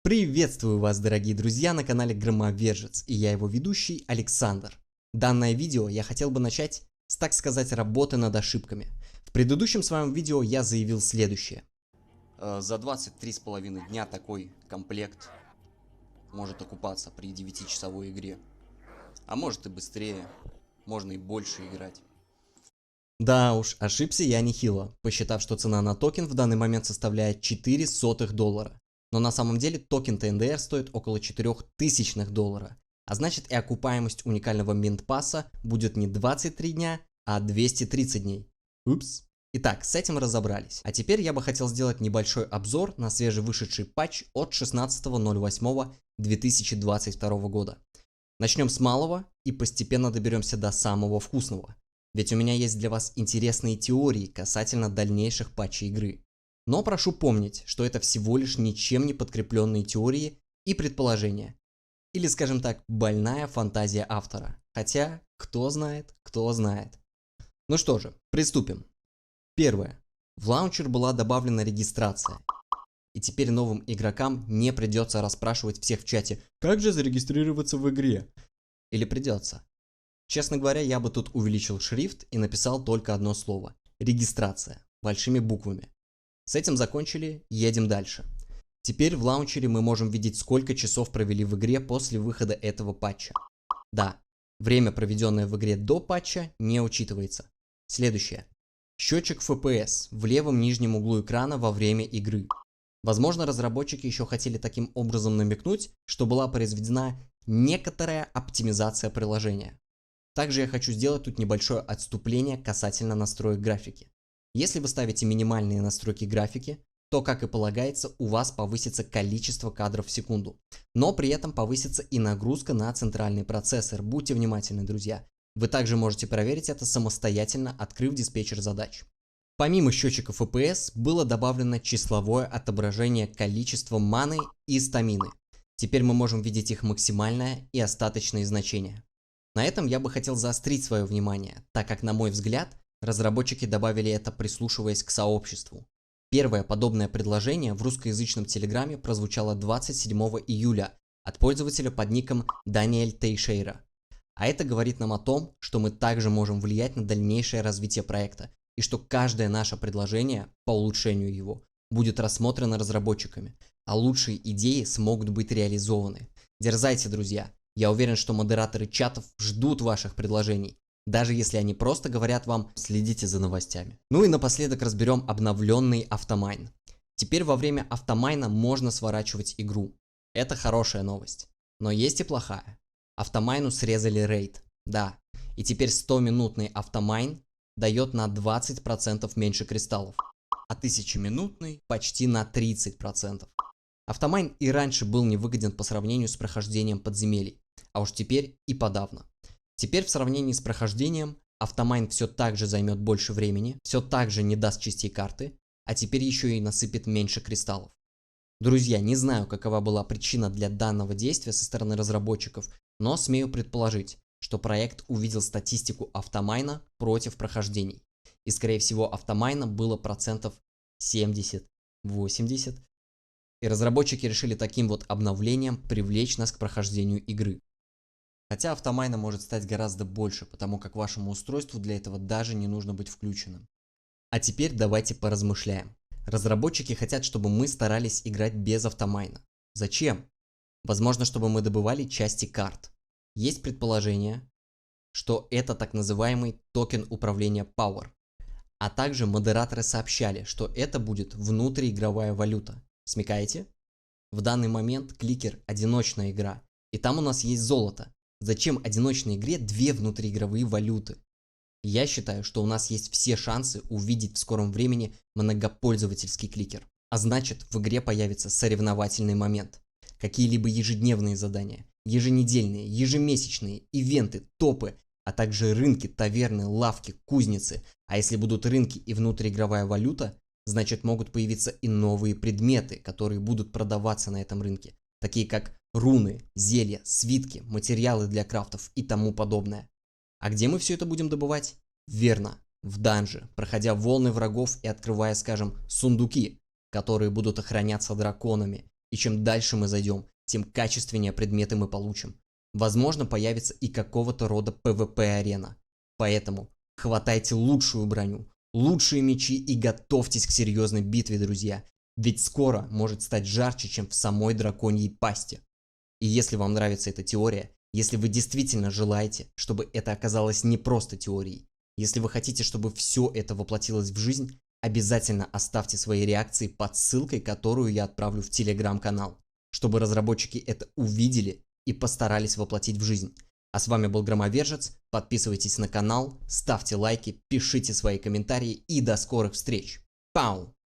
Приветствую вас, дорогие друзья, на канале Громовержец, и я его ведущий Александр. Данное видео я хотел бы начать с, так сказать, работы над ошибками. В предыдущем своем видео я заявил следующее. За 23,5 дня такой комплект может окупаться при 9-часовой игре. А может и быстрее, можно и больше играть. Да уж, ошибся я нехило, посчитав, что цена на токен в данный момент составляет $0,04. Но на самом деле токен ТНДР стоит около $0,004, а значит и окупаемость уникального минт-пасса будет не 23 дня, а 230 дней. Упс. Итак, с этим разобрались. А теперь я бы хотел сделать небольшой обзор на свежевышедший патч от 16.08.2022 года. Начнем с малого и постепенно доберемся до самого вкусного. Ведь у меня есть для вас интересные теории касательно дальнейших патчей игры. Но прошу помнить, что это всего лишь ничем не подкрепленные теории и предположения. Или, скажем так, больная фантазия автора. Хотя, кто знает, кто знает. Ну что же, приступим. Первое. В лаунчер была добавлена регистрация. И теперь новым игрокам не придется расспрашивать всех в чате, как же зарегистрироваться в игре. Или придется. Честно говоря, я бы тут увеличил шрифт и написал только одно слово. Регистрация. Большими буквами. С этим закончили, едем дальше. Теперь в лаунчере мы можем видеть, сколько часов провели в игре после выхода этого патча. Да, время, проведенное в игре до патча, не учитывается. Следующее. Счетчик FPS в левом нижнем углу экрана во время игры. Возможно, разработчики еще хотели таким образом намекнуть, что была произведена некоторая оптимизация приложения. Также я хочу сделать тут небольшое отступление касательно настроек графики. Если вы ставите минимальные настройки графики, то, как и полагается, у вас повысится количество кадров в секунду. Но при этом повысится и нагрузка на центральный процессор. Будьте внимательны, друзья. Вы также можете проверить это самостоятельно, открыв диспетчер задач. Помимо счетчика FPS было добавлено числовое отображение количества маны и стамины. Теперь мы можем видеть их максимальное и остаточные значения. На этом я бы хотел заострить свое внимание, так как, на мой взгляд, разработчики добавили это, прислушиваясь к сообществу. Первое подобное предложение в русскоязычном телеграме прозвучало 27 июля от пользователя под ником Даниэль Тейшейра. А это говорит нам о том, что мы также можем влиять на дальнейшее развитие проекта, и что каждое наше предложение по улучшению его будет рассмотрено разработчиками, а лучшие идеи смогут быть реализованы. Дерзайте, друзья! Я уверен, что модераторы чатов ждут ваших предложений. Даже если они просто говорят вам «следите за новостями». Ну и напоследок разберем обновленный автомайн. Теперь во время автомайна можно сворачивать игру. Это хорошая новость. Но есть и плохая. Автомайну срезали рейд. Да. И теперь 100-минутный автомайн дает на 20% меньше кристаллов. А 1000-минутный почти на 30%. Автомайн и раньше был невыгоден по сравнению с прохождением подземелий. А уж теперь и подавно. Теперь в сравнении с прохождением автомайн все так же займет больше времени, все так же не даст частей карты, а теперь еще и насыпет меньше кристаллов. Друзья, не знаю, какова была причина для данного действия со стороны разработчиков, но смею предположить, что проект увидел статистику автомайна против прохождений. И скорее всего автомайна было процентов 70-80. И разработчики решили таким вот обновлением привлечь нас к прохождению игры. Хотя автомайна может стать гораздо больше, потому как вашему устройству для этого даже не нужно быть включенным. А теперь давайте поразмышляем. Разработчики хотят, чтобы мы старались играть без автомайна. Зачем? Возможно, чтобы мы добывали части карт. Есть предположение, что это так называемый токен управления Power. А также модераторы сообщали, что это будет внутриигровая валюта. Смекаете? В данный момент кликер – одиночная игра, и там у нас есть золото. Зачем одиночной игре две внутриигровые валюты? Я считаю, что у нас есть все шансы увидеть в скором времени многопользовательский кликер. А значит, в игре появится соревновательный момент. Какие-либо ежедневные задания, еженедельные, ежемесячные, ивенты, топы, а также рынки, таверны, лавки, кузницы. А если будут рынки и внутриигровая валюта, значит могут появиться и новые предметы, которые будут продаваться на этом рынке. Такие как руны, зелья, свитки, материалы для крафтов и тому подобное. А где мы все это будем добывать? Верно, в данже, проходя волны врагов и открывая, скажем, сундуки, которые будут охраняться драконами, И чем дальше мы зайдем, тем качественнее предметы мы получим. Возможно, появится и какого-то рода PvP-арена. Поэтому хватайте лучшую броню, лучшие мечи и готовьтесь к серьезной битве, друзья. Ведь скоро может стать жарче, чем в самой драконьей пасти. И если вам нравится эта теория, если вы действительно желаете, чтобы это оказалось не просто теорией, если вы хотите, чтобы все это воплотилось в жизнь, обязательно оставьте свои реакции под ссылкой, которую я отправлю в телеграм-канал, чтобы разработчики это увидели и постарались воплотить в жизнь. А с вами был Громовержец, подписывайтесь на канал, ставьте лайки, пишите свои комментарии и до скорых встреч. Пау!